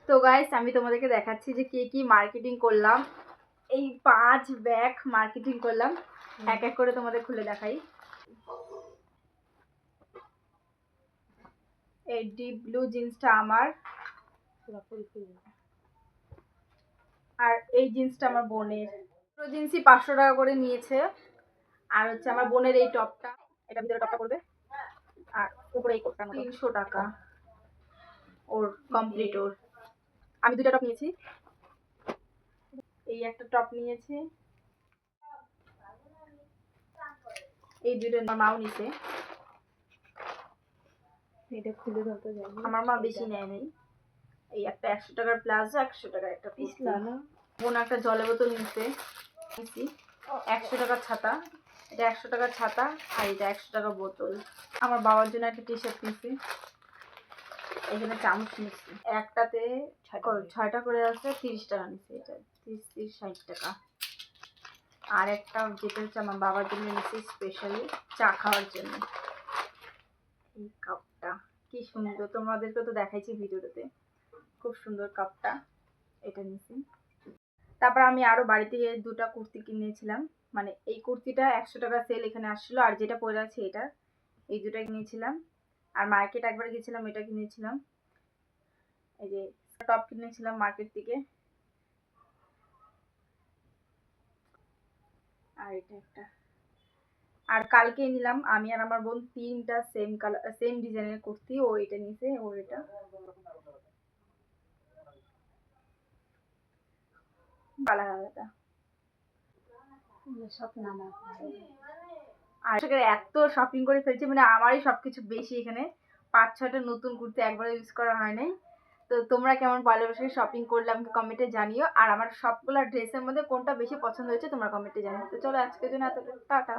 তো গাইস আমি তোমাদেরকে দেখাচ্ছি যে কি মার্কেটিং করলাম। এই 5 ব্যাগ মার্কেটিং করলাম, এক এক করে তোমাদের খুলে দেখাই। এই ডিপ ব্লু জিন্সটা আমার, আর এই জিন্সটা আমার বোনের। পুরো জিন্সই 500 টাকা করে নিয়েছে। আর হচ্ছে আমার বোনের এই টপটা, এটা ভিতরে টপটা করবে, আর উপরে এই কোটটা 300 টাকা ওর কমপ্লিট। ওর আমি দুটো টপ নিয়েছি, এই একটা টপ নিয়েছি, এই দুটো মাও নিছে। এটা খুলে ধরতে যাবে, আমার মা বেশি নেয় নাই। এই একটা 100 টাকার প্লাজো, 100 টাকার একটা পিছলা না। বোন একটা জলের বোতল নিছে, 100 টাকার ছাতা, এটা 100 টাকার ছাতা, আর এটা 100 টাকার বোতল। আমার বাবার জন্য একটা টি শার্ট নিছি, এখানে চামচ নিচ্ছি, একটাতে 6টা করে আছে, 30 টাকা নিচ্ছে। এটা 30-60 টাকা। আর একটা যেটা হচ্ছে আমার বাবার জন্য নিচ্ছি স্পেশালি চা খাওয়ার জন্য। এই কাপটা কি সুন্দর, তোমাদেরকে তো দেখাইছি ভিডিওতে, খুব সুন্দর কাপটা, এটা নিচ্ছি। তারপর আমি আরো বাড়ি থেকে দুটা কুর্তি কিনেছিলাম, মানে এই কুর্তিটা 100 টাকা সেল এখানে আসছিল, আর যেটা পরে আছে এটা, এই দুটা কিনেছিলাম। আর মার্কেট একবার গেছিলাম, এটা কিনেছিলাম। এই যে টপ কিনেছিলাম মার্কেট থেকে, আর এটা একটা। আর কালকে নিলাম আমি আর আমার বোন 3টা সেম কালার সেম ডিজাইনের কুর্তি। ও এটা নিছে, ওর এটা কালার আলাদা। সব নামা আর এত শপিং করে ফেলছি, মানে আমারই সবকিছু বেশি। এখানে 5-6টা নতুন কুর্তি একবার ইউজ করা হয় নাই। তো তোমরা কেমন পয়লা বৈশাখে শপিং করলে আমাকে কমেন্টে জানিও, আর আমার সবগুলা ড্রেসের মধ্যে কোনটা বেশি পছন্দ হয়েছে তোমরা কমেন্টে জানিও। তো চলো আজকের জন্য এতটা, টাটা।